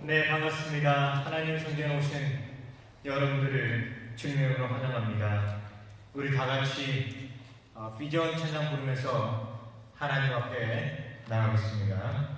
네, 반갑습니다. 하나님 성전에 오신 여러분들을 주님으로 환영합니다. 우리 다 같이 비전 찬양 부르면서 하나님 앞에 나가겠습니다.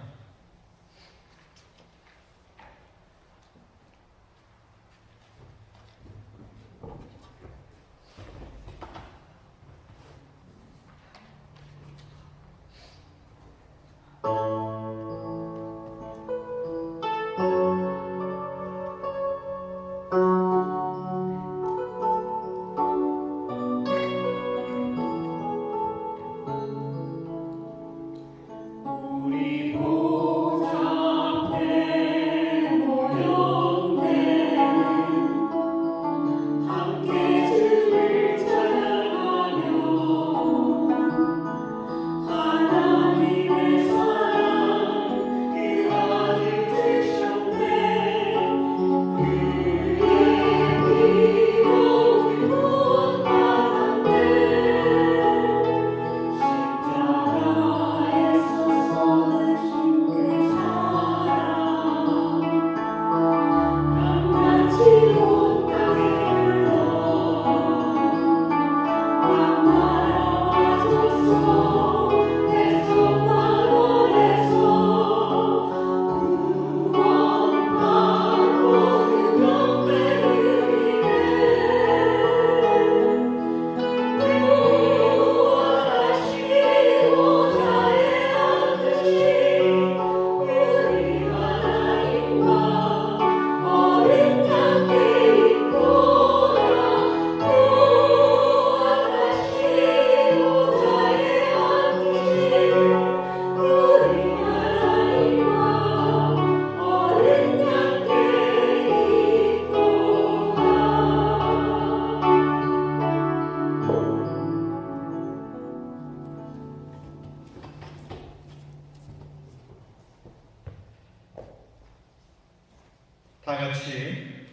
다 같이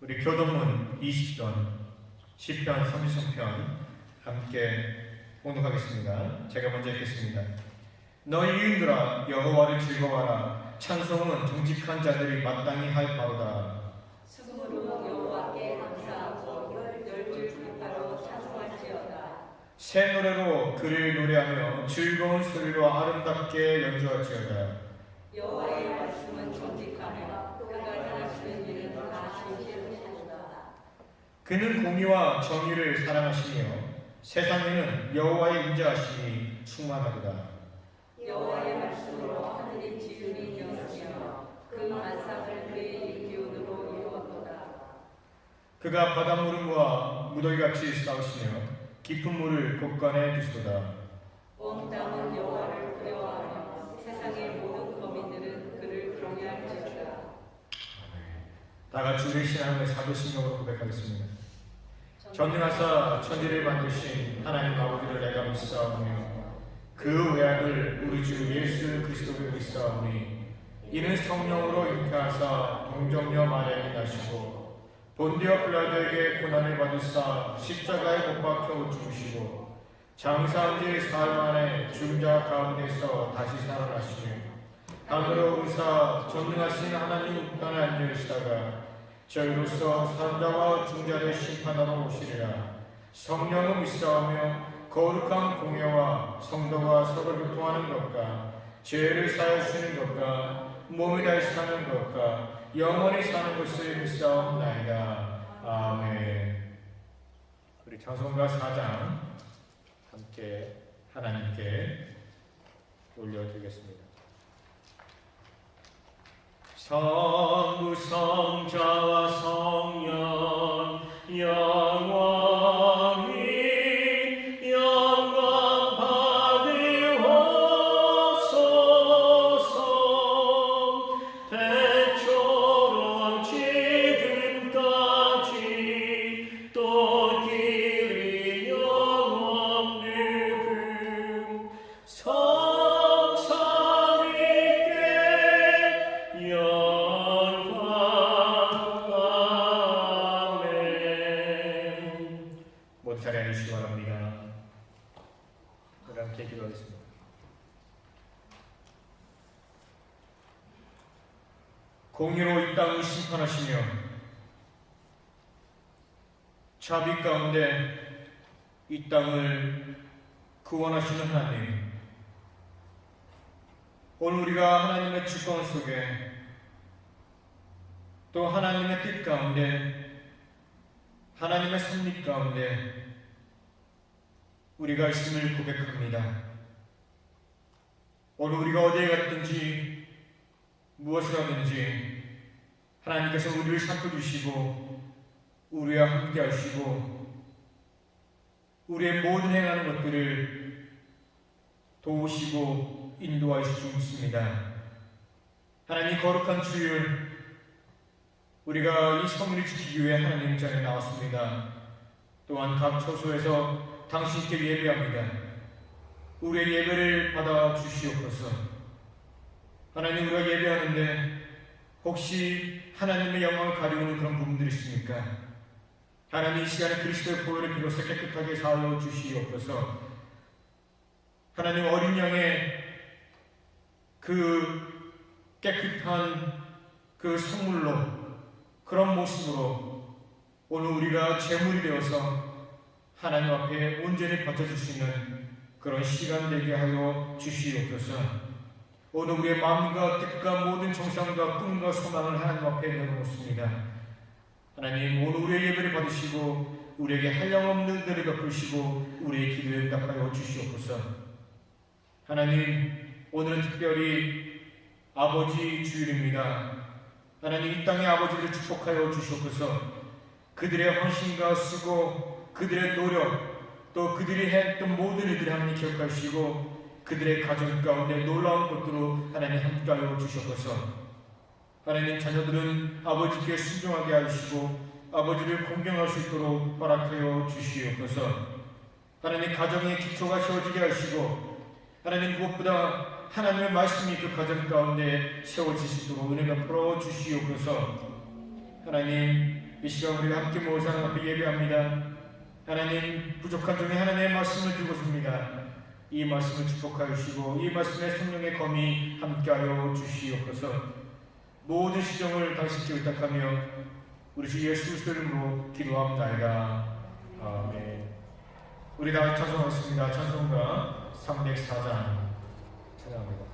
우리 교동문 20편, 시편 33편 함께 봉독하겠습니다. 제가 먼저 읽겠습니다. 너희 유인들아 여호와를 즐거워하라. 찬송은 정직한 자들이 마땅히 할 바로다. 수금으로 여호와께 감사하고 열줄 기파로 찬송할지어다. 새 노래로 그를 노래하며 즐거운 소리로 아름답게 연주할지어다. 여호와의 말씀은 정직하며 그가 행하시는 일은 다 진실하시도다. 그는 공의와 정의를 사랑하시며 세상에는 여호와의 인자하심이 충만하도다. 여호와의 말씀으로 하늘이 지음이 되었으며 그 만상을 그의 기운으로 이루었도다. 그가 바닷물과 무더기같이 싸우시며 깊은 물을 곳간에 두시도다. 온 땅은 여호와를 두려워하며 세상의 모든 거민들은 그를 경외할지어다. 다 같이 우리 신앙을 사도신경으로 고백하겠습니다. 전능하사 천지를 만드신 하나님 아버지를 내가 믿사오며 그 외아들 우리 주 예수 그리스도를 믿사오니 이는 성령으로 잉태하사 동정녀 마리아에 나시고 본디오 빌라도에게 고난을 받으사 십자가에 못 박혀 죽으시고 장사한 지 사흘 만에 중자 가운데서 다시 살아나시며 하늘로 오르사 전능하신 하나님 우편에 앉아 계시다가 저희로서 산자와 중자를 심판하러 오시리라. 성령을 믿사오며 거룩한 공예와 성도가 서로 교통하는 것과 죄를 사하여 주시는 것과 몸을 다시 사는 것과 영원히 사는 것을 믿사옵나이다. 아멘. 우리 찬송가 4장 함께 하나님께 올려드리겠습니다. 성부 성자와 성령 영원히 영광 받으옵소서. 대초로 지금까지 또 길이 영원히 성삼위께 영광 공의로 이 땅을 심판하시며 자비 가운데 이 땅을 구원하시는 하나님, 오늘 우리가 하나님의 주권 속에 또 하나님의 뜻 가운데 하나님의 섭리 가운데 우리가 있음을 고백합니다. 오늘 우리가 어디에 갔든지 무엇을 하든지 하나님께서 우리를 삼켜주시고 우리와 함께 하시고 우리의 모든 행하는 것들을 도우시고 인도하실 줄 믿습니다. 하나님 거룩한 주일, 우리가 이 성문을 지키기 위해 하나님 전에 나왔습니다. 또한 각 처소에서 당신께 예배합니다. 우리의 예배를 받아 주시옵소서. 하나님, 우리가 예배하는데 혹시 하나님의 영광을 가리우는 그런 부분들이 있습니까? 하나님, 이 시간에 그리스도의 보혈을 비로소 깨끗하게 사하여 주시옵소서. 하나님, 어린 양의 그 깨끗한 그 선물로, 그런 모습으로 오늘 우리가 제물이 되어서 하나님 앞에 온전히 바쳐줄 수 있는 그런 시간 되게 하여 주시옵소서. 오늘 우리의 마음과 뜻과 모든 정상과 꿈과 소망을 하나님 앞에 내놓습니다. 하나님, 오늘 우리의 예배를 받으시고 우리에게 한량없는 은혜를 베푸시고 우리의 기도에 응답하여 주시옵소서. 하나님, 오늘은 특별히 아버지 주일입니다. 하나님, 이 땅의 아버지를 축복하여 주시옵소서. 그들의 헌신과 수고, 그들의 노력, 또 그들이 했던 모든 일들을 하나님 기억하시고 그들의 가정 가운데 놀라운 것들로 하나님 함께하여 주시옵소서. 하나님, 자녀들은 아버지께 순종하게 하시고 아버지를 공경할 수 있도록 허락하여 주시옵소서. 하나님, 가정의 기초가 세워지게 하시고 하나님, 무엇보다 하나님의 말씀이 그 가정 가운데 세워질 수 있도록 은혜가 풀어 주시옵소서. 하나님, 이 시간 우리가 함께 모여서 하나님 앞에 예배합니다. 하나님, 부족한 중에 하나님의 말씀을 들고 섭니다. 이 말씀을 축복하여 주시고 이 말씀의 성령의 검이 함께하여 주시옵소서. 모든 시정을 당신께 의탁하며 우리 주 예수 그리스도의 이름으로 기도합니다. 아멘. 우리 다 찬송하겠습니다. 찬송가 304장 찬양합니다.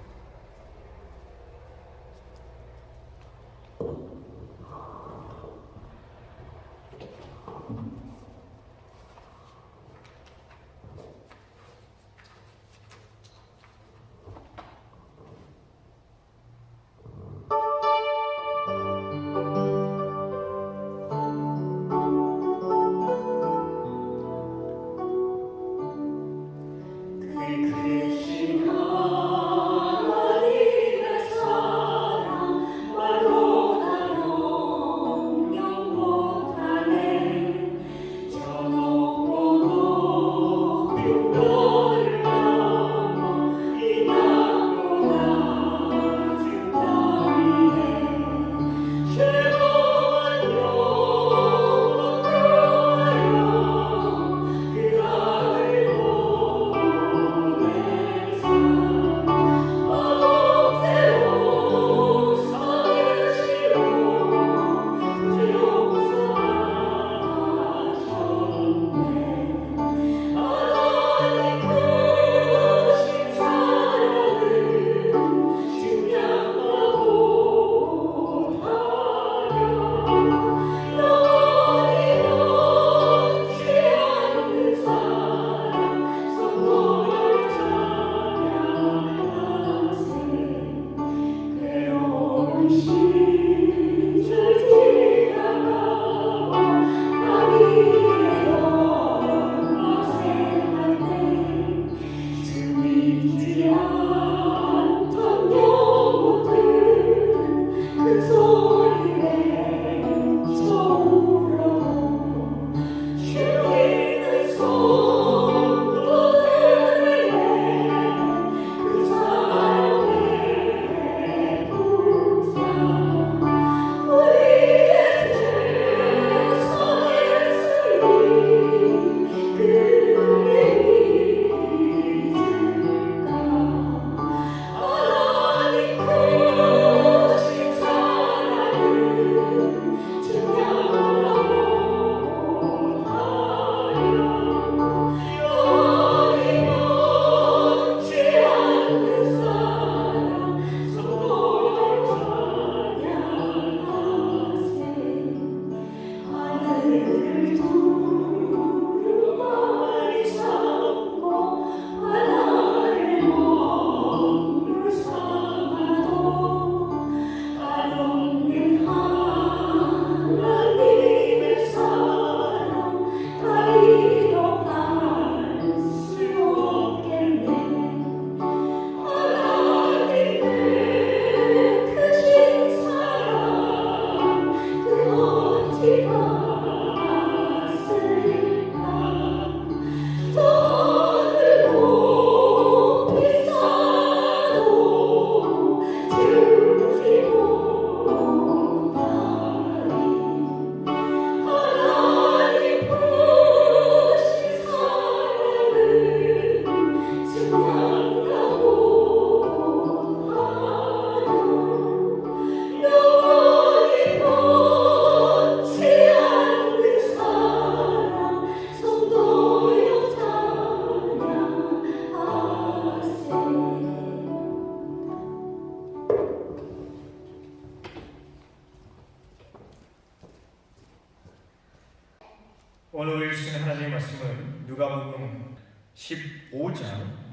오늘 우리 주신 하나님의 말씀은 누가복음 15장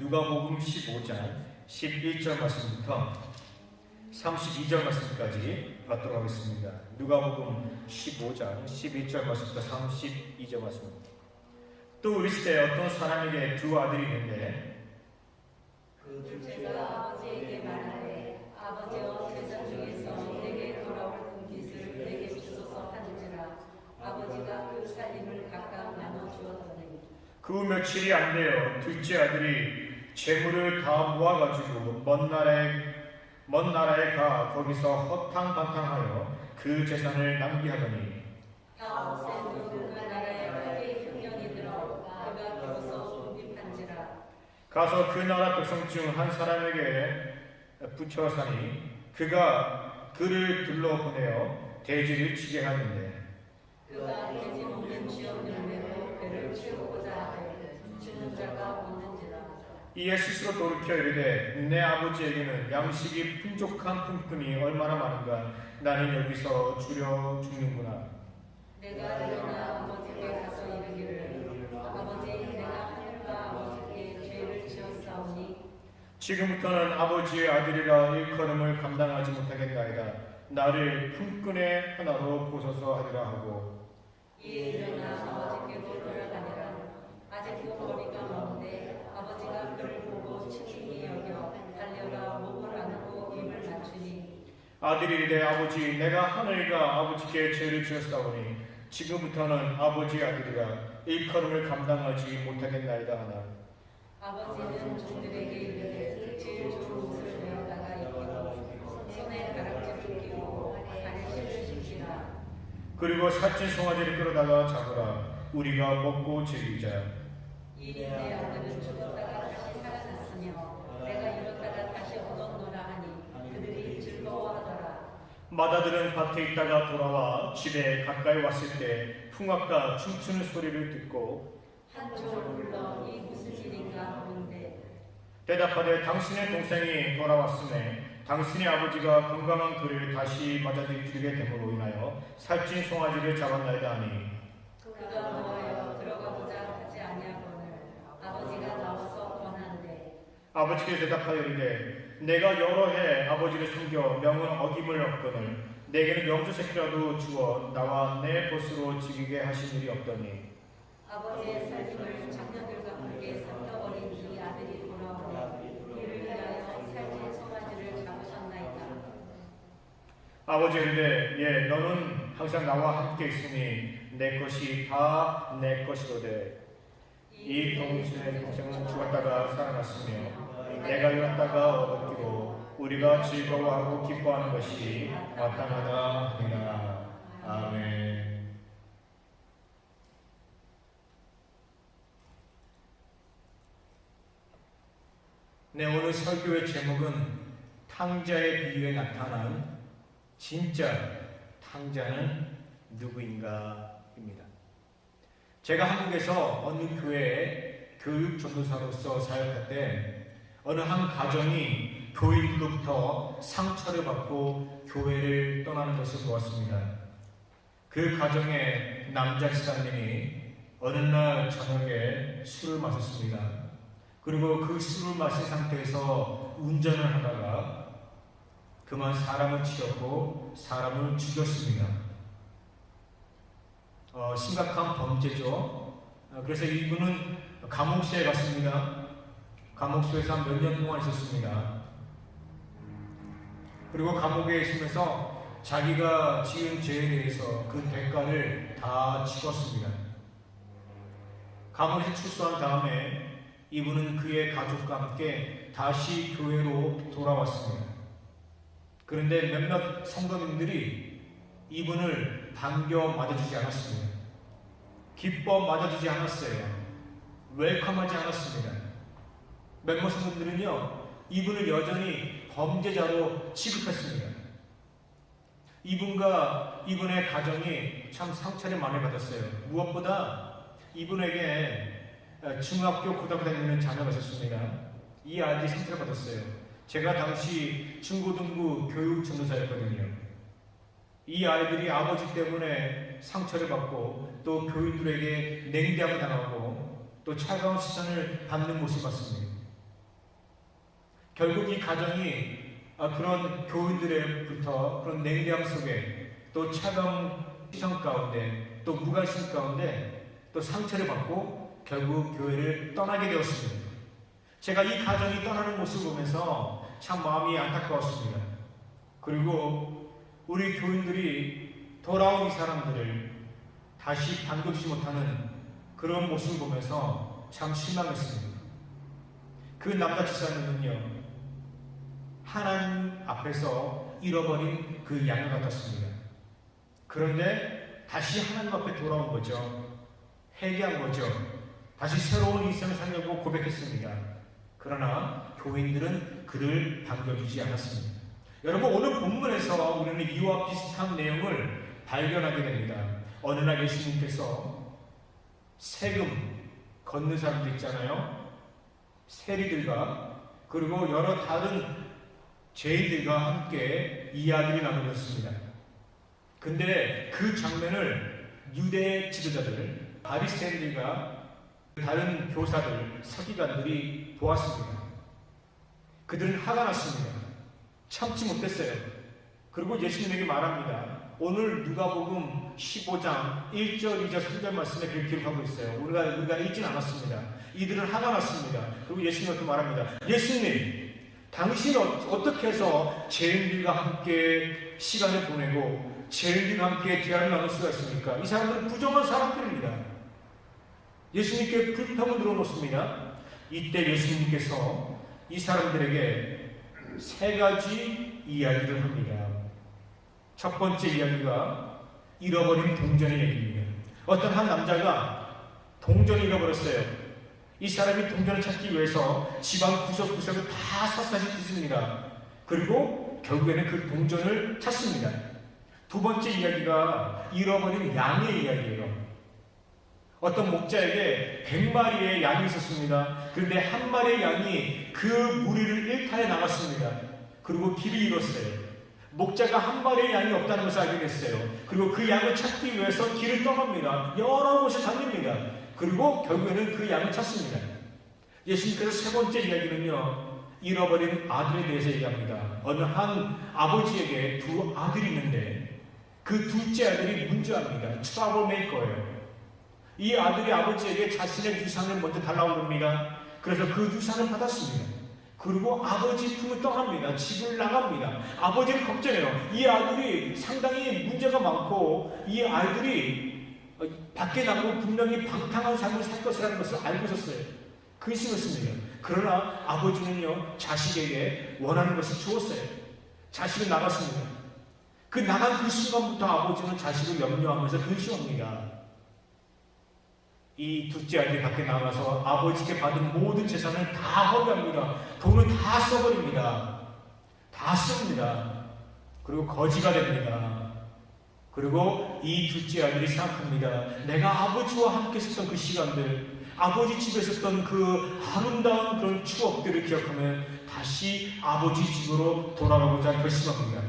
11절 말씀부터 32절 말씀까지 받도록 하겠습니다. 누가복음 15장 11절 말씀부터 32절 말씀입니다. 또 우리 시대에 어떤 사람에게 두 아들이 있는데 그 둘째가 아버지에게 말하되 아버지여 제사 중에서 내게 돌아올 금빛을 내게 주소서 하는지라 아버지가 그 살림을 각각 나눠 주었더니 그 후 며칠이 안 되어 둘째 아들이 재물을 다 모아가지고 먼 나라에 가 거기서 허탕방탕하여 그 재산을 낭비하더니 아홉새도 그 나라에 크게 흉년이 들어 그가 비로소 궁핍한지라 가서 그 나라 백성 중 한 사람에게 붙여 사니 그가 그를 둘러보내어 돼지를 치게 하는데 그가 돼지 먹는 쥐없는 매로 배를 채우고자 하되 주는 자가 없는지라 이에 스스로 돌이켜 이르되 내 아버지에게는 양식이 풍족한 품꾼이 얼마나 많은가 나는 여기서 줄여 죽는구나. 내가 일어나 아버지께 가서 이르기를 아버지 내가 하늘과 아버지께 죄를 지었사오니 지금부터는 아버지의 아들이라 일컬음을 감당하지 못하겠나이다. 나를 품꾼의 하나로 보소서 하리라 하고 이에 일어나 아버지께로 돌아가니라 아직도 거리가 먼데 아버지가 그를 보고 친히 여겨 달려가 목을 안고 입을 맞추니 아들이 이르되 아버지 내가 하늘과 아버지께 죄를 지었사오니 지금부터는 아버지의 아들이라 일컬음을 감당하지 못하겠나이다 하나 아버지는 종들에게 이르되 제일 좋은 옷을 내어다가 입히고 손에 가락지를 끼고 발에 실을 신기라 그리고 살찐 송아지를 끌어다가 잡으라 우리가 먹고 즐기자. 이리 내 아들은 죽었다가 다시 살아났으며 내가 이뤘다가 다시 얻었노라 하니 그들이 즐거워하더라. 마다들은 밭에 있다가 돌아와 집에 가까이 왔을 때 풍악과 춤추는 소리를 듣고 한쪽을 불러 이 무슨 일인가 하는데 대답하되 당신의 동생이 돌아왔음에 당신의 아버지가 건강한 그를 다시 맞아들이게 됨으로 인하여 살찐 송아지를 잡았나이다 하니 그가 놓아여 들어가보자 하지 아니하거늘 아버지가 나와서 권한대 아버지께 대답하여 이르되 내가 여러 해 아버지를 섬겨 명은 어김을 얻거늘 내게는 염소새끼라도 주어 나와 내 벗으로 지키게 하신 일이 없더니 아버지의 살림을 장녀들과 함께 삼켜버린 이 아들이 돌아오니 이를 위하여 살찐 송아지를 잡으셨나이다. 아버지 이르되 예 너는 항상 나와 함께 있으니 내 것이 다 내 것이로되 이 동생은 죽었다가 살아났으며 내가 일어났다가 얻었기로 우리가 즐거워하고 기뻐하는 것이 마땅하다 하니라. 아멘. 네, 오늘 설교의 제목은 탕자의 비유에 나타난 진짜 탕자는 누구인가 입니다. 제가 한국에서 어느 교회에 교육 전도사로서 사역할 때 어느 한 가정이 교인들로부터 상처를 받고 교회를 떠나는 것을 보았습니다. 그 가정의 남자 집사님이 어느 날 저녁에 술을 마셨습니다. 그리고 그 술을 마신 상태에서 운전을 하다가 그만 사람을 치었고 사람을 죽였습니다. 심각한 범죄죠. 그래서 이분은 감옥소에 갔습니다. 감옥소에서 몇 년 동안 있었습니다. 그리고 감옥에 있으면서 자기가 지은 죄에 대해서 그 대가를 다 치렀습니다. 감옥에서 출소한 다음에 이분은 그의 가족과 함께 다시 교회로 돌아왔습니다. 그런데 몇몇 성도님들이 이분을 반겨 맞아주지 않았습니다. 기뻐 맞아주지 않았어요. 웰컴하지 않았습니다. 몇몇 성도님들은요, 이분을 여전히 범죄자로 취급했습니다. 이분과 이분의 가정이 참 상처를 많이 받았어요. 무엇보다 이분에게 중학교, 고등학교 다니는 자녀가 있었습니다. 이 아이들이 상처를 받았어요. 제가 당시 중고등부 교육 전도사였거든요. 이 아이들이 아버지 때문에 때문에 상처를 받고 또 교인들에게 냉담을 당하고 또 차가운 시선을 받는 모습을 봤습니다. 결국 이 가정이 그런 교인들의부터 그런 냉담 속에 또 차가운 시선 가운데 또 무관심 가운데 또 상처를 받고 결국 교회를 떠나게 되었습니다. 제가 이 가정이 떠나는 모습을 보면서 참 마음이 안타까웠습니다. 그리고 우리 교인들이 돌아온 이 사람들을 다시 반겨주지 못하는 그런 모습을 보면서 참 실망했습니다. 그 남자 집사님은요, 하나님 앞에서 잃어버린 그 양을 같았습니다. 그런데 다시 하나님 앞에 돌아온 거죠. 회개한 거죠. 다시 새로운 인생을 살려고 고백했습니다. 그러나 교인들은 그를 반겨주지 않았습니다. 여러분, 오늘 본문에서 우리는 이와 비슷한 내용을 발견하게 됩니다. 어느 날 예수님께서 세금 걷는 사람들 있잖아요. 세리들과 그리고 여러 다른 죄인들과 함께 이야기를 나누었습니다. 근데 그 장면을 유대 지도자들, 바리새인들과 다른 교사들, 서기관들이 보았습니다. 그들은 화가 났습니다. 참지 못했어요. 그리고 예수님에게 말합니다. 오늘 누가복음 15장 1절, 2절, 3절 말씀에 그렇게 기록하고 있어요. 우리가 읽지는 않았습니다. 이들은 화가 났습니다. 그리고 예수님한테 말합니다. 예수님, 당신은 어떻게 해서 죄인들과 함께 시간을 보내고 죄인들과 함께 대화를 나눌 수가 있습니까? 이 사람들은 부정한 사람들입니다. 예수님께 불평을 들어놓습니다. 이때 예수님께서 이 사람들에게 세 가지 이야기를 합니다. 첫 번째 이야기가 잃어버린 동전의 얘기입니다. 어떤 한 남자가 동전을 잃어버렸어요. 이 사람이 동전을 찾기 위해서 집안 구석구석을 다 샅샅이 뒤집니다. 그리고 결국에는 그 동전을 찾습니다. 두 번째 이야기가 잃어버린 양의 이야기예요. 어떤 목자에게 100마리의 양이 있었습니다. 그런데 한 마리의 양이 그 무리를 일탈해 나갔습니다. 그리고 길을 잃었어요. 목자가 한 마리의 양이 없다는 것을 알게 됐어요. 그리고 그 양을 찾기 위해서 길을 떠납니다. 여러 곳에 다닙니다. 그리고 결국에는 그 양을 찾습니다. 예수님께서 세 번째 이야기는요, 잃어버린 아들에 대해서 얘기합니다. 어느 한 아버지에게 두 아들이 있는데 그 둘째 아들이 문제합니다. 트러블 메이커예요. 이 아들이 아버지에게 자신의 유산을 먼저 달라고 합니다. 그래서 그 유산을 받았습니다. 그리고 아버지 품을 떠납니다. 집을 나갑니다. 아버지를 걱정해요. 이 아들이 상당히 문제가 많고 이 아이들이 밖에 나가고 분명히 방탕한 삶을 살 것이라는 것을 알고 있었어요. 근심했습니다. 그러나 아버지는요, 자식에게 원하는 것을 주었어요. 자식은 나갔습니다. 그 나간 그 순간부터 아버지는 자식을 염려하면서 근심합니다. 이 둘째 아들이 밖에 나가서 아버지께 받은 모든 재산을 다 허비합니다. 돈을 다 써버립니다. 다 씁니다. 그리고 거지가 됩니다. 그리고 이 둘째 아들이 생각합니다. 내가 아버지와 함께 있었던 그 시간들, 아버지 집에 있었던 그 아름다운 그런 추억들을 기억하며 다시 아버지 집으로 돌아가고자 결심합니다.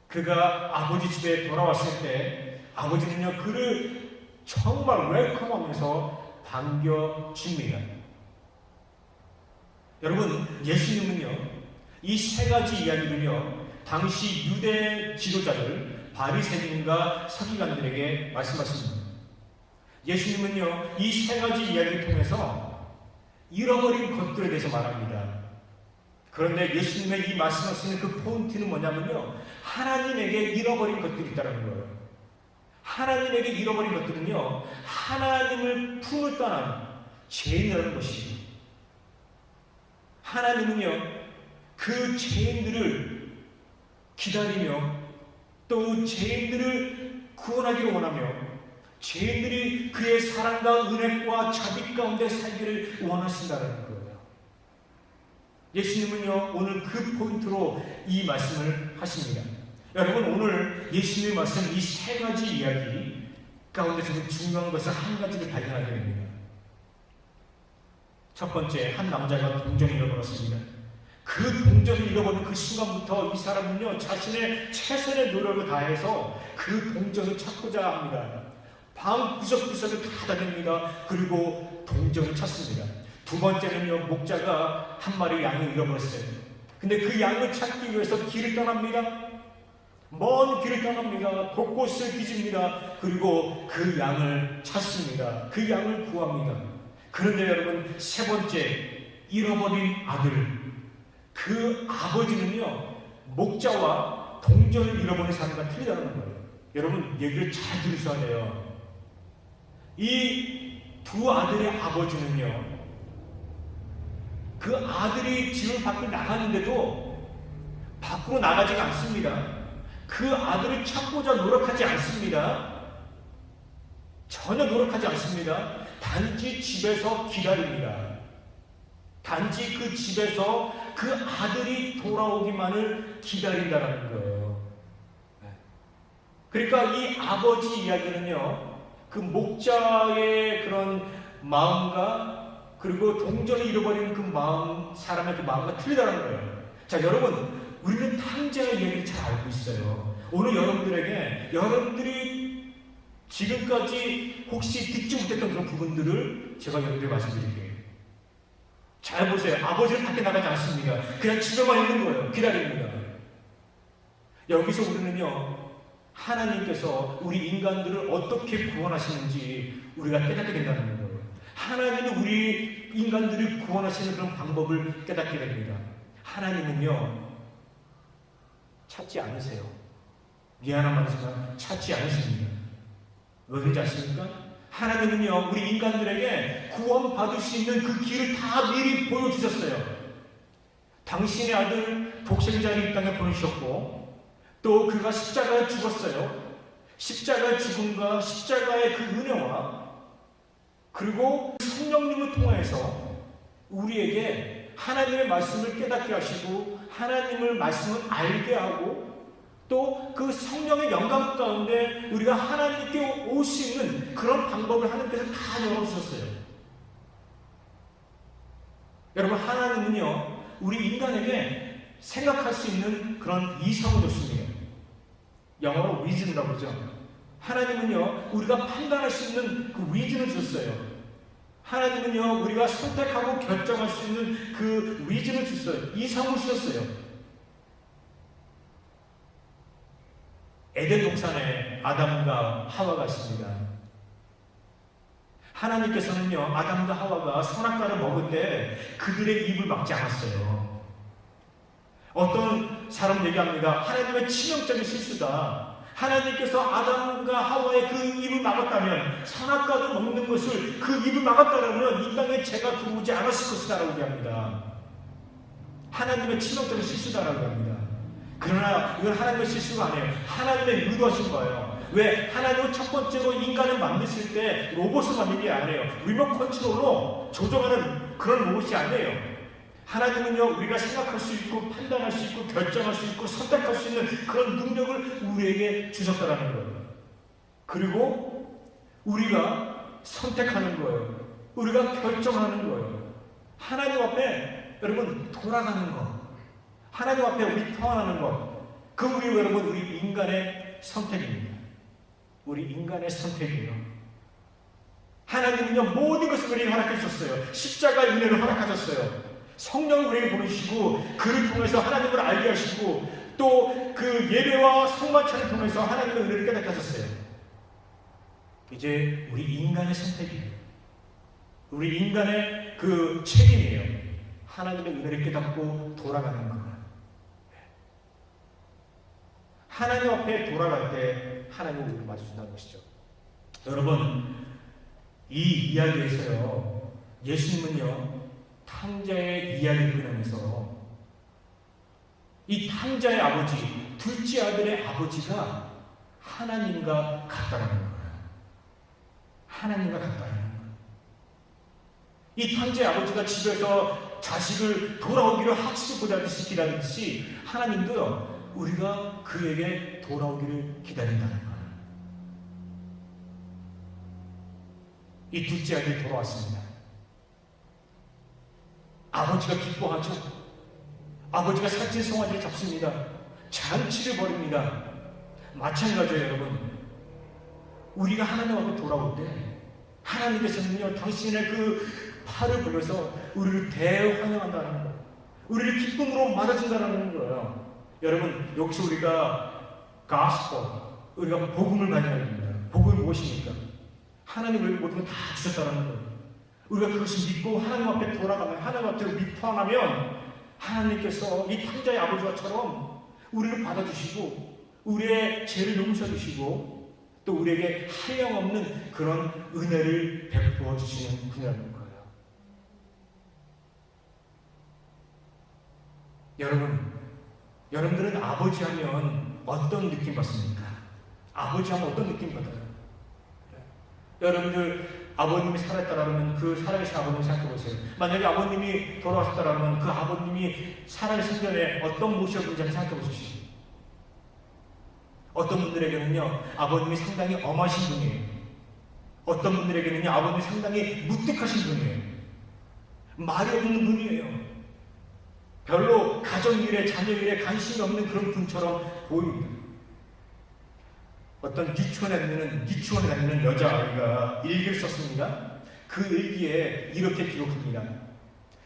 그가 아버지 집에 돌아왔을 때 아버지는요, 그를 정말 웰컴하면서 반겨줍니다. 여러분, 예수님은요, 이 세 가지 이야기를요, 당시 유대 지도자들, 바리새인과 서기관들에게 말씀하십니다. 예수님은요, 이 세 가지 이야기를 통해서 잃어버린 것들에 대해서 말합니다. 그런데 예수님의 이 말씀하시는 그 포인트는 뭐냐면요, 하나님에게 잃어버린 것들이 있다는 거예요. 하나님에게 잃어버린 것들은요, 하나님을 품을 떠난 죄인이라는 것이에요. 하나님은요, 그 죄인들을 기다리며 또 죄인들을 구원하기를 원하며 죄인들이 그의 사랑과 은혜와 자비 가운데 살기를 원하신다는 거예요. 예수님은요, 오늘 그 포인트로 이 말씀을 하십니다. 여러분, 오늘 예수님의 말씀 이 세 가지 이야기 가운데서 중요한 것을 한 가지를 발견하게 됩니다. 첫 번째, 한 남자가 동전을 잃어버렸습니다. 그 동전을 잃어버린 그 순간부터 이 사람은요, 자신의 최선의 노력을 다해서 그 동전을 찾고자 합니다. 방 구석구석을 다 다닙니다. 그리고 동전을 찾습니다. 두 번째는요, 목자가 한 마리 양을 잃어버렸어요. 근데 그 양을 찾기 위해서 길을 떠납니다. 먼 길을 떠납니다. 곳곳을 뒤집니다. 그리고 그 양을 찾습니다. 그 양을 구합니다. 그런데 여러분, 세 번째, 잃어버린 아들. 그 아버지는요, 목자와 동전을 잃어버린 사람과 틀리다는 거예요. 여러분, 얘기를 잘 들으셔야 돼요. 이 두 아들의 아버지는요, 그 아들이 집을 밖으로 나가는데도 밖으로 나가지 않습니다. 그 아들을 찾고자 노력하지 않습니다. 전혀 노력하지 않습니다. 단지 집에서 기다립니다. 단지 그 집에서 그 아들이 돌아오기만을 기다린다는 거예요. 그러니까 이 아버지 이야기는요, 그 목자의 그런 마음과 그리고 동전을 잃어버리는 그 마음, 사람의 그 마음과 틀리다는 거예요. 자, 여러분, 우리는 탕자의 이야기를 잘 알고 있어요. 오늘 여러분들에게 여러분들이 지금까지 혹시 듣지 못했던 그런 부분들을 제가 여러분들에게 말씀드릴게요. 잘 보세요. 아버지는 밖에 나가지 않습니다. 그냥 집에만 있는 거예요. 기다립니다. 여기서 우리는요, 하나님께서 우리 인간들을 어떻게 구원하시는지 우리가 깨닫게 된다는 거예요. 하나님은 우리 인간들을 구원하시는 그런 방법을 깨닫게 됩니다. 하나님은요, 찾지 않으세요. 미안한 말이지만 찾지 않으십니다. 왜 그런지 아십니까? 하나님은요, 우리 인간들에게 구원받을 수 있는 그 길을 다 미리 보여주셨어요. 당신의 아들 독생자를 이 땅에 보내주셨고, 또 그가 십자가에 죽었어요. 십자가의 죽음과 십자가의 그 은혜와 그리고 성령님을 통해서 우리에게 하나님의 말씀을 깨닫게 하시고 하나님의 말씀을 알게 하고 또 그 성령의 영감 가운데 우리가 하나님께 올 수 있는 그런 방법을 하나님께서 다 열어주셨어요. 여러분, 하나님은요, 우리 인간에게 생각할 수 있는 그런 이성을 줬습니다. 영어로 위즌이라고 그러죠. 하나님은요, 우리가 판단할 수 있는 그 위즌을 주셨어요. 하나님은요, 우리가 선택하고 결정할 수 있는 그 위즌을 주셨어요. 이성을 주셨어요. 에덴 동산에 아담과 하와가 있습니다. 하나님께서는요, 아담과 하와가 선악과를 먹을 때 그들의 입을 막지 않았어요. 어떤 사람 얘기합니다. 하나님의 치명적인 실수다. 하나님께서 아담과 하와의 그 입을 막았다면, 선악과를 먹는 것을 그 입을 막았다면 이 땅에 죄가 들어오지 않았을 것이다라고 얘기합니다. 하나님의 치명적인 실수다라고 합니다. 그러나 이건 하나님의 실수가 아니에요. 하나님의 의도하신 거예요. 왜? 하나님은 첫 번째로 인간을 만드실 때 로봇을 만든 게 아니에요. 리모컨 컨트롤로 조정하는 그런 로봇이 아니에요. 하나님은요, 우리가 생각할 수 있고 판단할 수 있고 결정할 수 있고 선택할 수 있는 그런 능력을 우리에게 주셨다라는 거예요. 그리고 우리가 선택하는 거예요. 우리가 결정하는 거예요. 하나님 앞에 여러분 돌아가는 것, 하나님 앞에 우리 태어나는 것, 그 우리 여러분 우리 인간의 선택입니다. 우리 인간의 선택이에요. 하나님은요, 모든 것을 우리에게 허락해 주셨어요. 십자가의 은혜를 허락하셨어요. 성령을 우리에게 보내주시고 그를 통해서 하나님을 알게 하시고 또 그 예배와 성만찬을 통해서 하나님의 은혜를 깨닫게 하셨어요. 이제 우리 인간의 선택이에요. 우리 인간의 그 책임이에요. 하나님의 은혜를 깨닫고 돌아가는 거예요. 하나님 앞에 돌아갈 때 하나님은 우리를 맞아준다는 것이죠. 여러분, 이 이야기에서요, 예수님은요, 탕자의 이야기를 꺼내면서 이 탕자의 아버지, 둘째 아들의 아버지가 하나님과 같다라는 거예요. 하나님과 같다라는 거예요. 이 탕자의 아버지가 집에서 자식을 돌아오기를 학습보다듯이 기다리듯이 하나님도요, 우리가 그에게 돌아오기를 기다린다는 거예요. 이 둘째 아들이 돌아왔습니다. 아버지가 기뻐하죠. 아버지가 살찐 송아지를 잡습니다. 잔치를 벌입니다. 마찬가지예요, 여러분. 우리가 하나님 앞에 돌아올 때 하나님께서는요, 당신의 그 팔을 불려서 우리를 대환영한다는 거예요. 우리를 기쁨으로 맞아준다는 거예요. 여러분, 여기서 우리가 가스퍼, 우리가 복음을 가져야 됩니다. 복음이 무엇입니까? 하나님을 모든 걸 다 주셨다는 거예요. 우리가 그것을 믿고 하나님 앞에 돌아가면, 하나님 앞에 밑판하면 하나님께서 이 탕자의 아버지와처럼 우리를 받아주시고 우리의 죄를 용서주시고 또 우리에게 한량없는 그런 은혜를 베푸어 주시는 분이라는 거예요. 여러분들은 아버지 하면 어떤 느낌 받습니까? 아버지 하면 어떤 느낌 받아요? 여러분들 아버님이 살아있다라면 그 살아계신 아버님 생각해보세요. 만약에 아버님이 돌아왔다라면 그 아버님이 살아계신 전에 어떤 모습이었는지 생각해보십시오. 어떤 분들에게는요, 아버님이 상당히 엄하신 분이에요. 어떤 분들에게는요, 아버님이 상당히 무뚝하신 분이에요. 말이 없는 분이에요. 별로 가정일에, 자녀일에 관심이 없는 그런 분처럼 보입니다. 어떤 유치원에 다니는 여자아이가 일기를 썼습니다. 그 일기에 이렇게 기록합니다.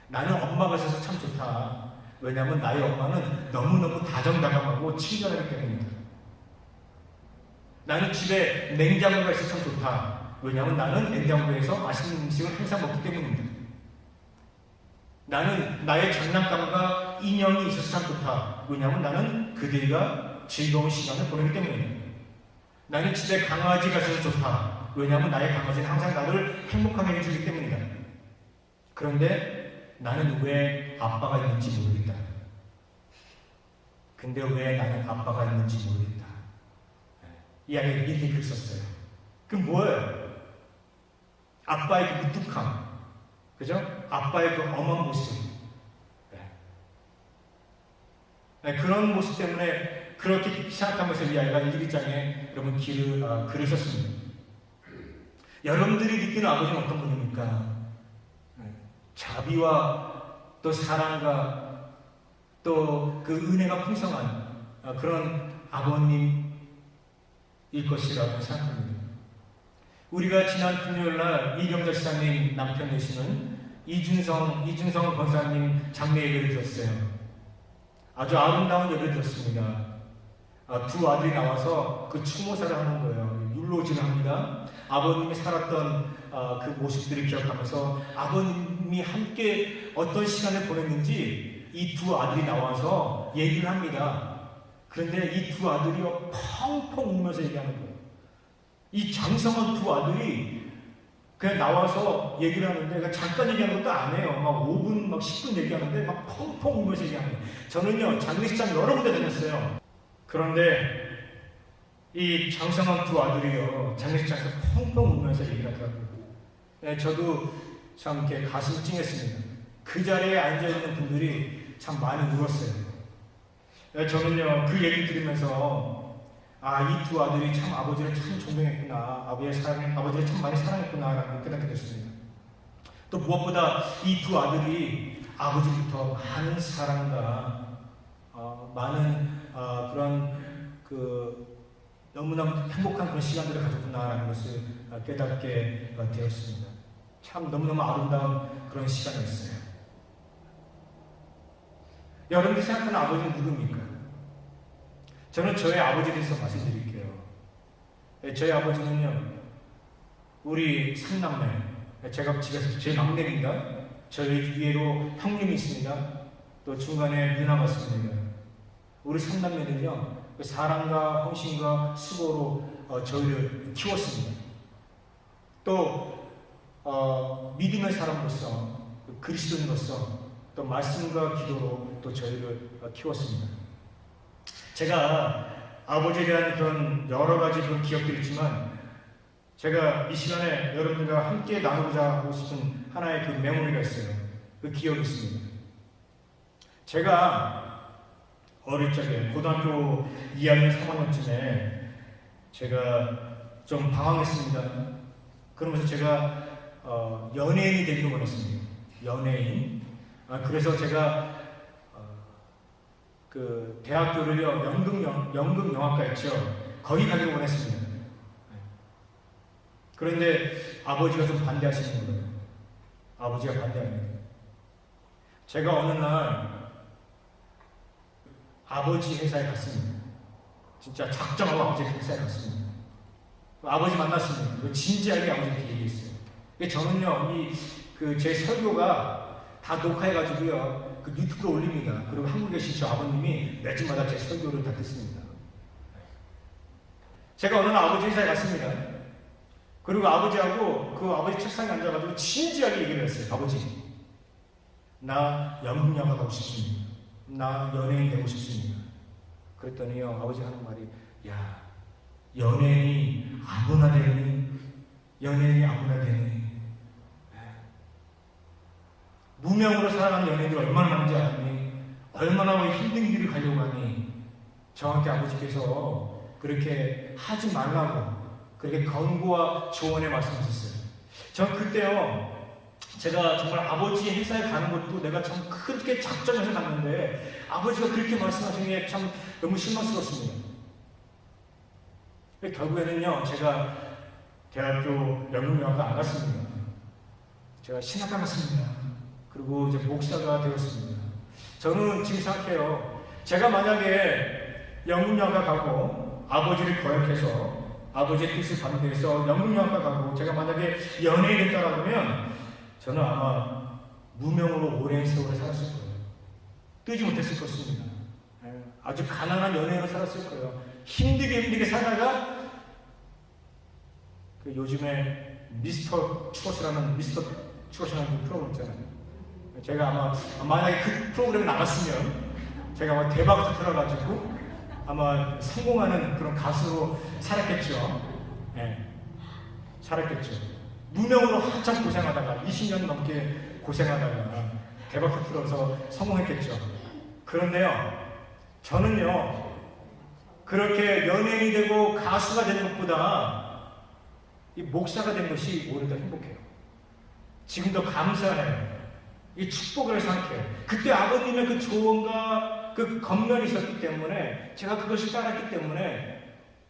나는 엄마가 있어서 참 좋다. 왜냐하면 나의 엄마는 너무너무 다정다감하고 친절하기 때문이다. 나는 집에 냉장고가 있어서 참 좋다. 왜냐하면 나는 냉장고에서 맛있는 음식을 항상 먹기 때문입니다. 나는 나의 장난감과 인형이 있어서 참 좋다. 왜냐하면 나는 그들과 즐거운 시간을 보내기 때문입니다. 나는 집에 강아지가 있어서 좋다. 왜냐하면 나의 강아지는 항상 나를 행복하게 해주기 때문이다. 그런데 나는 왜 아빠가 있는지 모르겠다. 근데 왜 나는 아빠가 있는지 모르겠다. 이 아이가 이렇게 글 썼어요. 그게 뭐예요? 아빠의 그 무뚝함, 그죠? 아빠의 그 엄한 모습. 그런 모습 때문에 그렇게 생각하면서 이 아이가 일기장에 여러분 글을 썼습니다. 여러분들이 느끼는 아버지는 어떤 분입니까? 자비와 또 사랑과 또 그 은혜가 풍성한 그런 아버님 일 것이라고 생각합니다. 우리가 지난 금요일날 이경자 시장님 남편 되시는 이준성 권사님 장례 예배를 들었어요. 아주 아름다운 예배를 들었습니다. 두 아들이 나와서 그 추모사를 하는 거예요. 율로지를 합니다. 아버님이 살았던 그 모습들을 기억하면서 아버님이 함께 어떤 시간을 보냈는지 이 두 아들이 나와서 얘기를 합니다. 그런데 이 두 아들이요, 펑펑 울면서 얘기하는 거예요. 이 장성한 두 아들이 그냥 나와서 얘기를 하는데, 그냥 잠깐 얘기하는 것도 안 해요. 막 5분, 막 10분 얘기하는데, 막 펑펑 울면서 얘기하는 거예요. 저는요, 장례식장 여러 군데 다녔어요. 그런데 이 장성한 두 아들이요, 장례식장에서 펑펑 울면서 얘기를 하더라고요. 네, 저도 참 이렇게 가슴이 찡했습니다. 그 자리에 앉아있는 분들이 참 많이 울었어요. 저는요, 그 얘기 들으면서 이 두 아들이 참 아버지를 참 존경했구나, 아버지를 참 많이 사랑했구나라고 깨닫게 됐습니다. 또 무엇보다 이 두 아들이 아버지부터 많은 사랑과 많은 그런 너무나 행복한 그런 시간들을 가졌구나라는 것을 깨닫게 되었습니다. 참 너무너무 아름다운 그런 시간이었어요. 여러분들이 생각하는 아버지는 누굽니까? 저는 저의 아버지에 대해서 말씀드릴게요. 저희 아버지는요, 우리 3남매, 제가 집에서 제일 막내입니다. 저희 뒤에로 형님이 있습니다. 또 중간에 누나가 있습니다. 우리 3남매는요, 사랑과 헌신과 수고로 저희를 키웠습니다. 또 믿음의 사람으로서, 그리스도인으로서 또 말씀과 기도로 또 저희를 키웠습니다. 제가 아버지에 대한 그런 여러 가지 그런 기억들이 있지만, 제가 이 시간에 여러분들과 함께 나누고자 하고 싶은 하나의 그 메모리가 있어요. 그 기억이 있습니다. 제가 어릴 적에 고등학교 2학년, 3학년쯤에 제가 좀 방황했습니다. 그러면서 제가 연예인이 되기로 원했습니다. 연예인. 그래서 제가 그 대학교를요 연극 영화과 있죠. 거기 가기로 원했습니다. 그런데 아버지가 좀 반대하시는 거예요. 아버지가 반대합니다. 제가 어느 날 아버지 회사에 갔습니다. 진짜 작정하고 아버지 회사에 갔습니다. 아버지 만났습니다. 진지하게 아버지한테 얘기했어요. 저는요, 제 설교가 다 녹화해가지고요, 그 유튜브로 올립니다. 그리고 한국에 계신 저 아버님이 매주마다 제 설교를 다 듣습니다. 제가 어느 날 아버지 회사에 갔습니다. 그리고 아버지하고 그 아버지 책상에 앉아가지고 진지하게 얘기를 했어요. 아버지, 나 연극영화 가고 싶습니다. 나 연예인 되고 싶습니다. 그랬더니요, 아버지 하는 말이, 야, 연예인이 아무나 되니? 연예인이 아무나 되니? 무명으로 살아가는 연예인들 얼마나 많은지 아니? 얼마나 힘든 길을 가려고 하니? 저한테 아버지께서 그렇게 하지 말라고 그렇게 권고와 조언의 말씀하셨어요. 전 그때요, 제가 정말 아버지 회사에 가는 것도 내가 참 크게 작정해서 갔는데 아버지가 그렇게 말씀하신 게 참 너무 실망스럽습니다. 결국에는요, 제가 대학교 연극영화과 안 갔습니다. 제가 신학과 갔습니다. 그리고 이제 목사가 되었습니다. 저는 지금 생각해요. 제가 만약에 연극영화과 가고 아버지를 거역해서 아버지의 뜻을 반대해서 연극영화과 가고 제가 만약에 연예인이 됐다고 하면 저는 아마 무명으로 오랜 세월을 살았을 거예요. 뜨지 못했을 것입니다. 아주 가난한 연예인으로 살았을 거예요. 힘들게 살다가 그 요즘에 미스터 추엇이라는 프로그램 있잖아요. 제가 아마 만약에 그 프로그램에 나갔으면 제가 아마 대박 터뜨려가지고 아마 성공하는 그런 가수로 살았겠죠. 네, 살았겠죠. 무명으로 한참 고생하다가 20년 넘게 고생하다가 대박 터뜨려서 성공했겠죠. 그런데요, 저는요, 그렇게 연예인이 되고 가수가 되는 것보다 이 목사가 된 것이 오히려 더 행복해요. 지금도 감사해요. 이 축복을 생각해요. 그때 아버님의 그 조언과 그 겉면이 있었기 때문에 제가 그것을 따랐기 때문에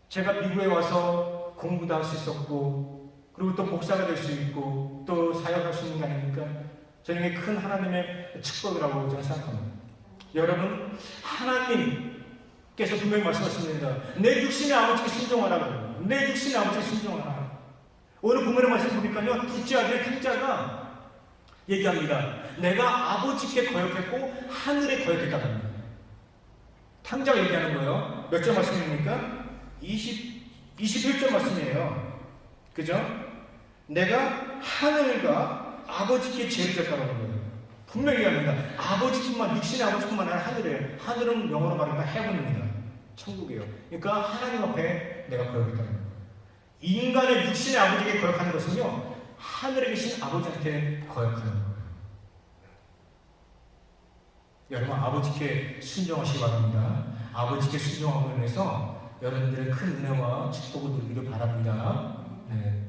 제가 미국에 와서 공부도 할 수 있었고 그리고 또 목사가 될 수 있고 또 사역할 수 있는 거 아닙니까? 저는 큰 하나님의 축복이라고 저는 생각합니다. 여러분, 하나님께서 분명히 말씀하십니다. 내 육신의 아버지께 순종하라고. 내 육신의 아버지께 순종하라. 오늘 본문의 말씀 보니까요, 둘째 아들의 탕자가 얘기합니다. 내가 아버지께 거역했고 하늘에 거역했다고 합니다. 탕자가 얘기하는 거예요. 몇 절 말씀입니까? 21절 말씀이에요. 그죠? 내가 하늘과 아버지께 죄를 졌다고 하는 거예요. 분명히 얘기합니다. 아버지뿐만, 육신의 아버지뿐만 아니라 하늘에, 하늘은 영어로 말하면 heaven입니다. 천국이에요. 그러니까 하나님 앞에 내가 거역했다는 거예요. 인간의 육신의 아버지에게 거역하는 것은요, 하늘에 계신 아버지한테 거역하는 거예요. 여러분, 아버지께 순종하시기 바랍니다. 아버지께 순종함으로 인해서 여러분들의 큰 은혜와 축복을 누리기를 바랍니다. 네.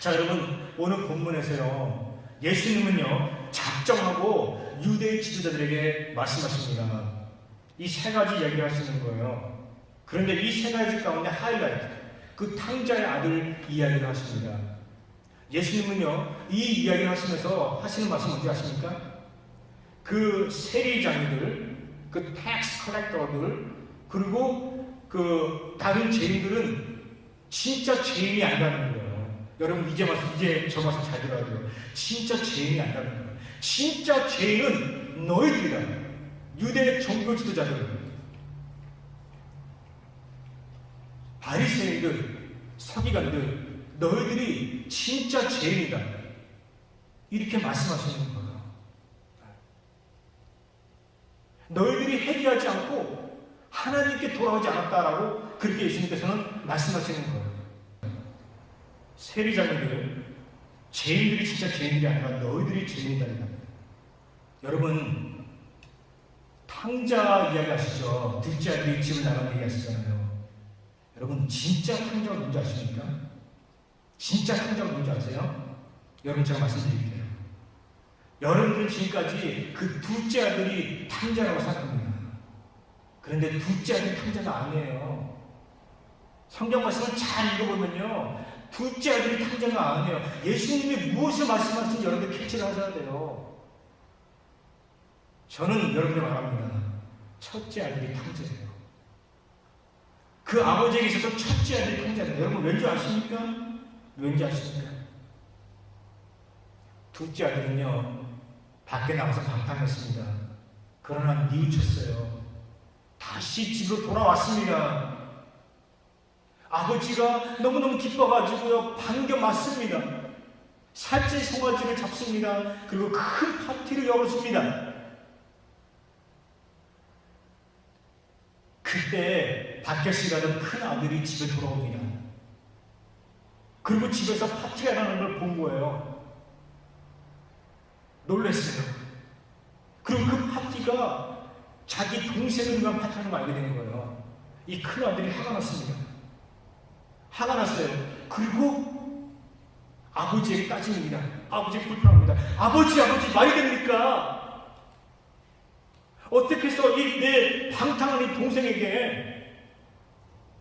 자, 여러분, 오늘 본문에서요, 예수님은요, 작정하고 유대의 지도자들에게 말씀하십니다. 이 세 가지 이야기를 하시는 거예요. 그런데 이 세 가지 가운데 하이라이트, 그 탕자의 아들 이야기를 하십니다. 예수님은요, 이 이야기를 하시면서 하시는 말씀 뭔지 아십니까? 그 세리장들, 그 텍스 컬렉터들, 그리고 그 다른 죄인들은 진짜 죄인이 아니라는 거예요. 여러분, 이제 저 말씀 잘 들어야 돼요. 진짜 죄인이 아니라는 거예요. 진짜 죄인은 너희들이다. 유대 종교 지도자들, 바리새인들, 서기관들, 너희들이 진짜 죄인이다. 이렇게 말씀하시는 거예요. 너희들이 회개하지 않고 하나님께 돌아오지 않았다라고 그렇게 예수님께서는 말씀하시는 거예요. 세리자매들, 죄인들이 진짜 죄인들이 아니라 너희들이 죄인이다. 여러분, 탕자 이야기 아시죠? 둘째 아들이 집을 나간 얘기 아시잖아요. 여러분, 진짜 탕자가 뭔지 아십니까? 진짜 탕자가 뭔지 아세요? 여러분, 제가 말씀드릴게요. 여러분들은 지금까지 그 둘째 아들이 탕자라고 생각합니다. 그런데 둘째 아들이 탕자가 아니에요. 성경 말씀을 잘 읽어보면요, 둘째 아들이 탕자가 아니에요. 예수님이 무엇을 말씀하시는지 여러분들 캐치를 하셔야 돼요. 저는 여러분들 말합니다. 첫째 아들이 탕자예요. 그 아버지에게 있어서 첫째 아들이 탕자입니다. 여러분 왠지 아십니까? 왠지 아십니까? 둘째 아들은요, 밖에 나가서 방탕했습니다. 그러나 뉘우쳤어요. 다시 집으로 돌아왔습니다. 아버지가 너무너무 기뻐가지고요, 반겨 맞습니다. 살째 송아지를 잡습니다. 그리고 큰 파티를 열어줍니다. 그때 밖에서 일하던 큰 아들이 집에 돌아옵니다. 그리고 집에서 파티가 일어나는 걸 본 거예요. 놀랐어요. 그리고 그 파티가 자기 동생을 위한 파티하는 걸 알게 된 거예요. 이 큰 아들이 화가 났습니다. 화가 났어요. 그리고 아버지에게 따집니다. 아버지에게 불평합니다. 아버지 말이 됩니까? 어떻게 해서 이 내 방탕한 이 동생에게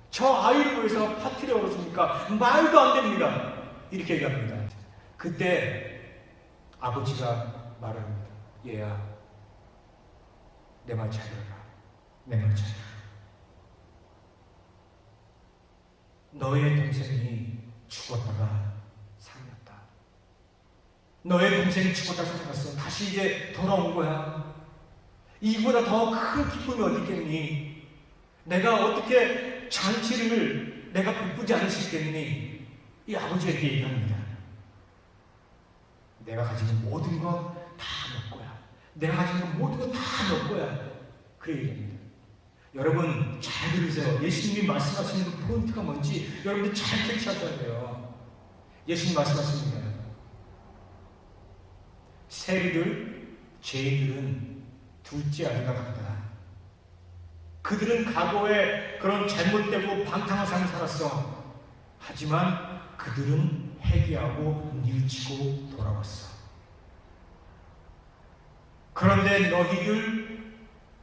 저 아이를 위해서 파티를 열어줍니까? 말도 안 됩니다. 이렇게 얘기합니다. 그때 아버지가 말을 합니다. 얘야, 내 말 잘 들어라. 내 말 잘 들어라. 너의 동생이 죽었다가 살렸다. 너의 동생이 죽었다가 살았어. 다시 이제 돌아온 거야. 이보다 더 큰 기쁨이 어디 있겠니? 내가 어떻게 잔치를 내가 베푸지 않을 수 있겠니? 이 아버지에게 얘기합니다. 내가 가진 모든 것 다 너 거야. 내가 가진 모든 것 다 너 거야. 그 얘기입니다. 여러분 잘 들으세요. 예수님이 말씀하시는 그 포인트가 뭔지 여러분들 잘 캐치하셔야 돼요. 예수님 말씀하십니다. 세리들, 죄인들은 둘째 아들과 같다. 그들은 과거에 그런 잘못되고 방탕한 삶을 살았어. 하지만 그들은 회개하고 뉘우치고 돌아왔어. 그런데 너희들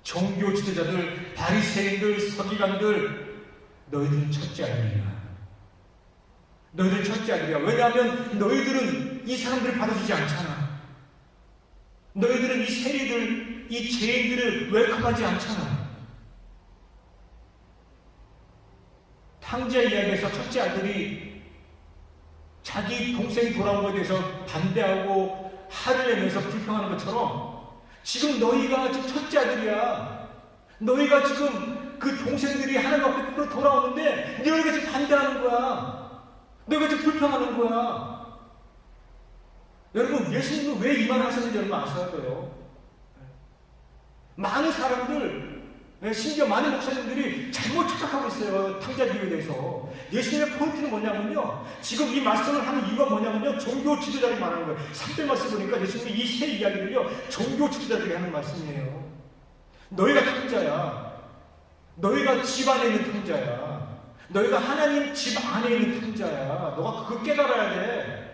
종교 지도자들, 바리새인들, 서기관들, 너희들은 첫째 아들이야. 너희들은 첫째 아들이야. 왜냐하면 너희들은 이 사람들을 받아주지 않잖아. 너희들은 이 세리들, 이 죄인들을 웰컴하지 않잖아. 탕자 이야기에서 첫째 아들이 자기 동생이 돌아온 것에 대해서 반대하고 화를 내면서 불평하는 것처럼 지금 너희가 지금 첫째 아들이야. 너희가 지금 그 동생들이 하나님 앞에 돌아오는데 너희가 지금 반대하는 거야. 너희가 지금 불평하는 거야. 여러분 예수님은 왜 이 말을 하셨는지 여러분 아셔야 돼요. 많은 사람들, 심지어 많은 목사님들이 잘못 착각하고 있어요. 탕자 비유에 대해서. 예수님의 포인트는 뭐냐면요, 지금 이 말씀을 하는 이유가 뭐냐면요, 종교 지도자를 말하는 거예요. 3절 말씀 보니까 예수님이 이 세 이야기를요, 종교 지도자들이 하는 말씀이에요. 너희가 탕자야. 너희가 집 안에 있는 탕자야. 너희가 하나님 집 안에 있는 탕자야. 너가 그걸 깨달아야 돼.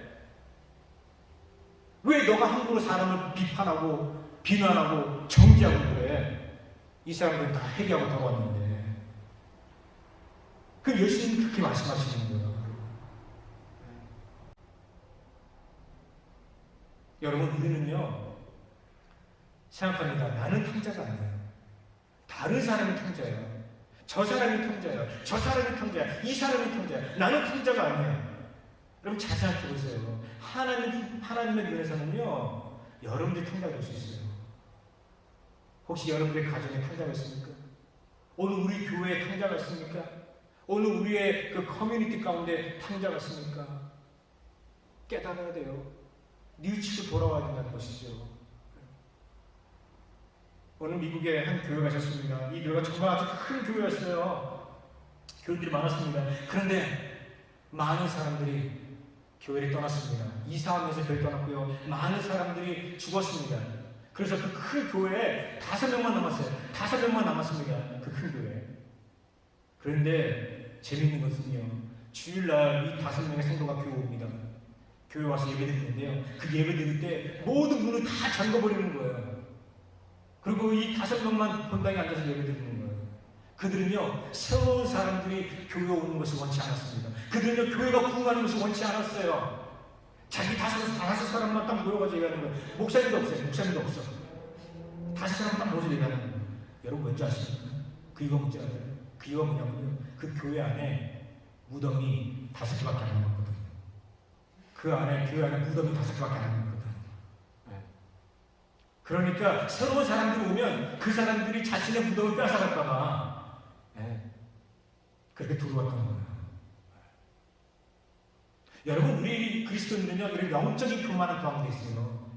왜 너가 함부로 사람을 비판하고 비난하고 정죄하고 그래? 이 사람들은 다 회개하고 돌아왔는데. 그 예수님이 그렇게 말씀하시는 거예요. 여러분 우리는요 생각합니다. 나는 탕자가 아니에요. 다른 사람이 탕자예요. 저 사람이 탕자예요. 저 사람이 탕자야. 이 사람이 탕자야. 나는 탕자가 아니에요. 여러분 잘 생각해 보세요. 하나님의 눈에서는요 여러분들이 탕자가 될 수 있어요. 혹시 여러분들의 가정에 탕자가 있습니까? 오늘 우리 교회에 탕자가 있습니까? 오늘 우리의 그 커뮤니티 가운데 탕자가 있습니까? 깨달아야 돼요. 뉘우치고 돌아와야 된다는 것이죠. 오늘 미국에 한 교회 가셨습니다. 이 교회가 정말 아주 큰 교회였어요. 교인들이 많았습니다. 그런데 많은 사람들이 교회를 떠났습니다. 이사하면서 교회 떠났고요. 많은 사람들이 죽었습니다. 그래서 그 큰 교회에 5명만 남았어요. 5명만 남았습니다. 그 큰 교회에. 그런데 재밌는 것은요, 주일날 이 5명의 성도가 교회 옵니다. 교회 와서 예배 드리는데요, 그 예배 드릴 때 모든 문을 다 잠궈버리는 거예요. 그리고 이 5명만 본당에 앉아서 예배 드리는 거예요. 그들은요, 새로운 사람들이 교회에 오는 것을 원치 않았습니다. 그들은요, 교회가 부흥하는 것을 원치 않았어요. 자기 다섯 사람만 딱 모여가지고 얘기하는 거예요. 목사님도 없어요. 목사님도 없어. 다섯 사람 딱 모여서 얘기하는 거예요. 여러분 뭔지 아십니까? 그 이유가 뭔지 알아요? 그 이유가 뭐냐면요, 그 교회 안에 무덤이 5개밖에 안 남았거든요. 그 안에, 교회 안에 무덤이 5개밖에 안 남았거든요. 네. 그러니까 새로운 사람들이 오면 그 사람들이 자신의 무덤을 뺏어갈까봐 그렇게 들어왔던 거예요. 여러분, 우리 그리스도인들은요, 이런 영적인 교만한 가운데 있어요.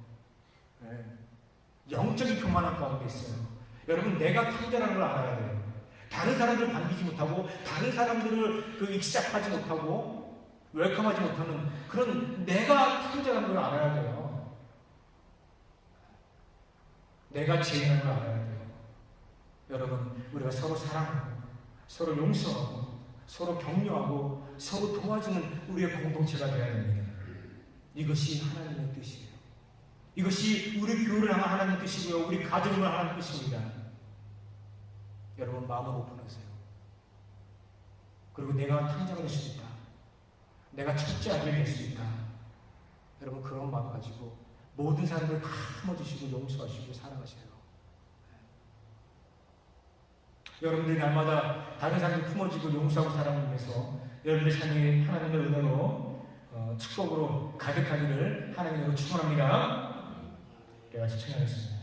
영적인 교만한 가운데 있어요. 여러분, 내가 탕자라는 걸 알아야 돼요. 다른 사람들을 반기지 못하고, 다른 사람들을 익시작하지 못하고, 웰컴하지 못하는 그런 내가 탕자라는 걸 알아야 돼요. 내가 죄인인 걸 알아야 돼요. 여러분, 우리가 서로 사랑하고, 서로 용서하고, 서로 격려하고, 서로 도와주는 우리의 공동체가 되어야 됩니다. 이것이 하나님의 뜻이에요. 이것이 우리 교회를 향한 하나님의 뜻이고요, 우리 가정을 향한 하나님의 뜻입니다. 여러분, 마음을 오픈하세요. 그리고 내가 탕자가 될 수 있다. 내가 첫째 아들이 될 수 있다. 여러분, 그런 마음 가지고 모든 사람들을 다 품어주시고 용서하시고 사랑하세요. 여러분들이 날마다 다른 사람들 품어주고 용서하고 사랑하면서 여러분의 삶이 하나님의 은혜로 축복으로 가득하기를 하나님으로 축원합니다. 우리 같이 찬양하겠습니다.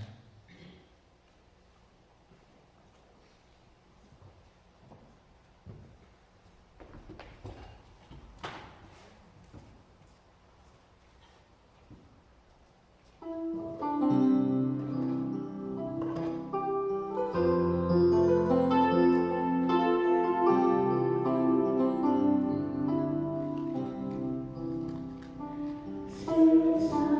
세상에서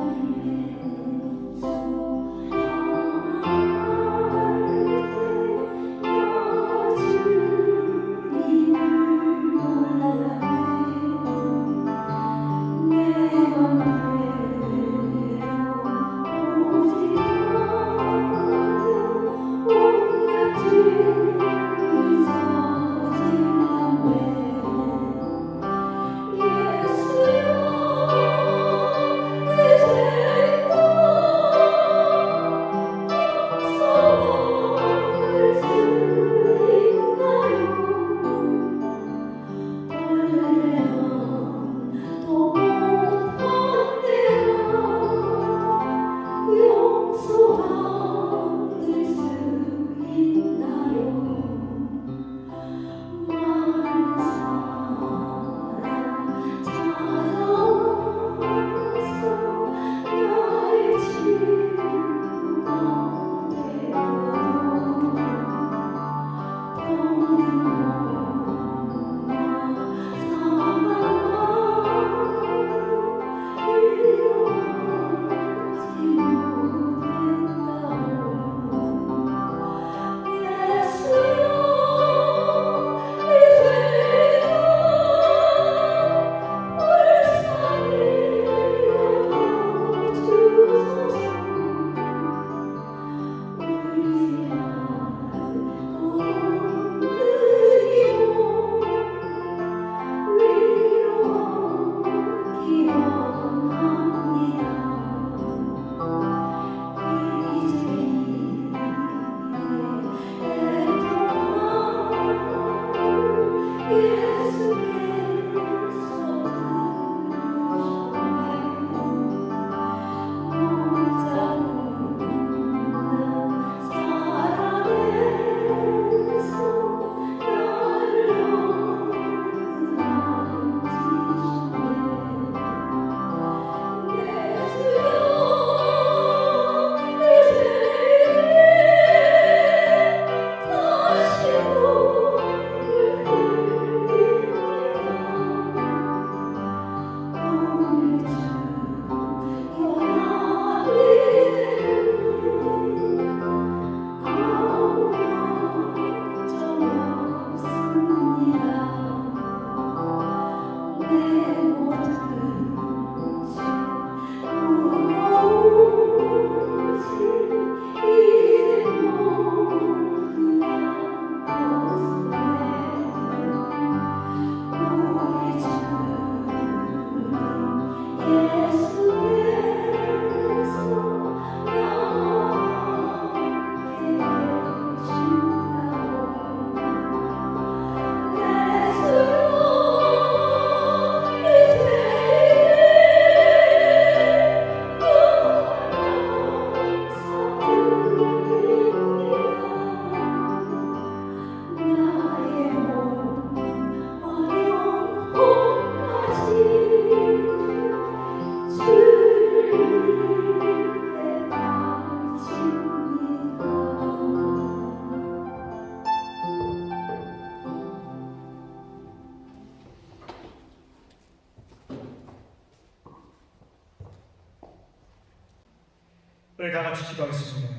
우리 다 같이 기도하겠습니다.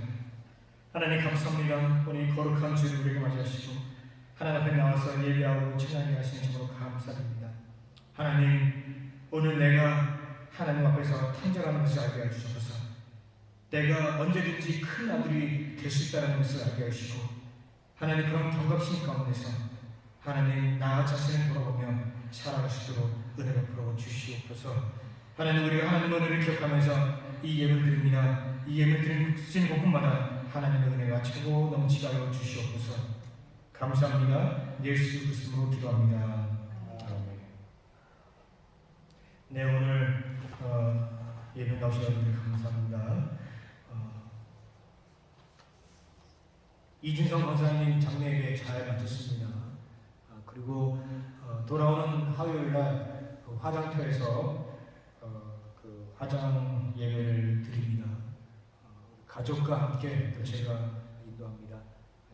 하나님 감사합니다. 오늘 거룩한 주를 우리에게 맞이하시고 하나님 앞에 나와서 예배하고 찬양해 하시는 점으로 감사드립니다. 하나님, 오늘 내가 하나님 앞에서 탄절하는 것을 알게 해주셔서 내가 언제든지 큰 아들이 될 수 있다는 것을 알게 해주시고 하나님 그런 경각심 가운데서 하나님 나 자신을 돌아보며 살아갈 수 있도록 은혜를 풀어 주시옵소서. 하나님, 우리가 하나님의 은혜를 기억하면서 이 예배를 드립니다. 이 예배를 드리는 곳곳마다 하나님의 은혜가 최고 넘치게 하여 주시옵소서. 감사합니다. 예수 그리스도로 기도합니다. 아멘. 네, 오늘 예배 나오신 여러분들 감사합니다. 이준성 권사님 장례 예배 잘 마쳤습니다. 그리고 돌아오는 화요일날 화장터에서 그 화장 예배를 드립니다. 가족과 함께 또 제가 인도합니다.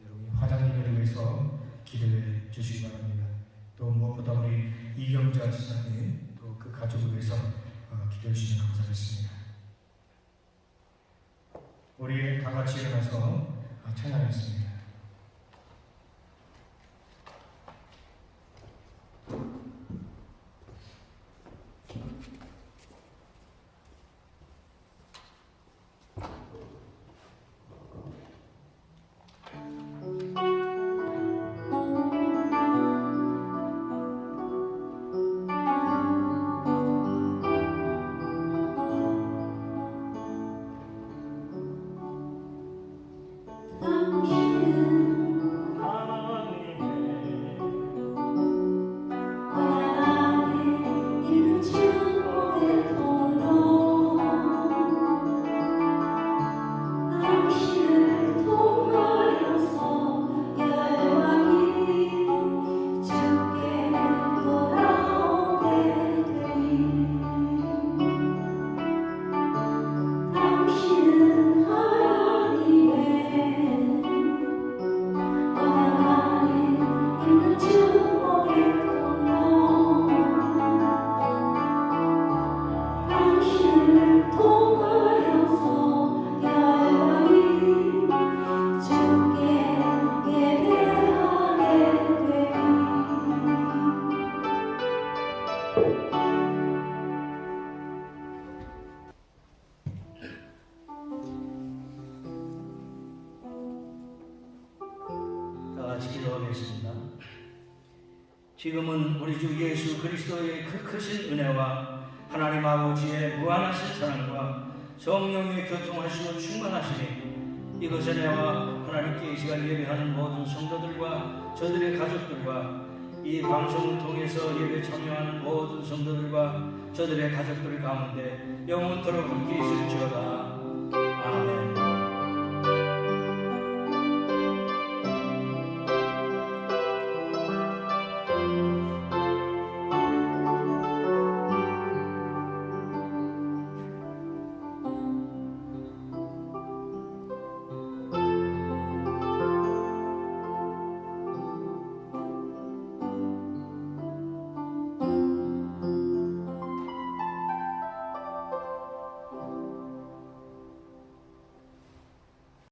여러분이 화장 예배를 위해서 기도해 주시기 바랍니다. 또 무엇보다 우리 이경자 지사님 또 그 가족을 위해서 기도해 주시면 감사하겠습니다. 우리 다 같이 일어나서 찬양하겠습니다. 기도하겠습니다. 지금은 우리 주 예수 그리스도의 그 크신 은혜와 하나님 아버지의 무한하신 사랑과 성령의 교통하시고 충만하시니 이것의 은혜와 하나님께 이 시간 예배하는 모든 성도들과 저들의 가족들과 이 방송을 통해서 예배 참여하는 모든 성도들과 저들의 가족들 가운데 영원토록 함께 있을지어다. 아멘.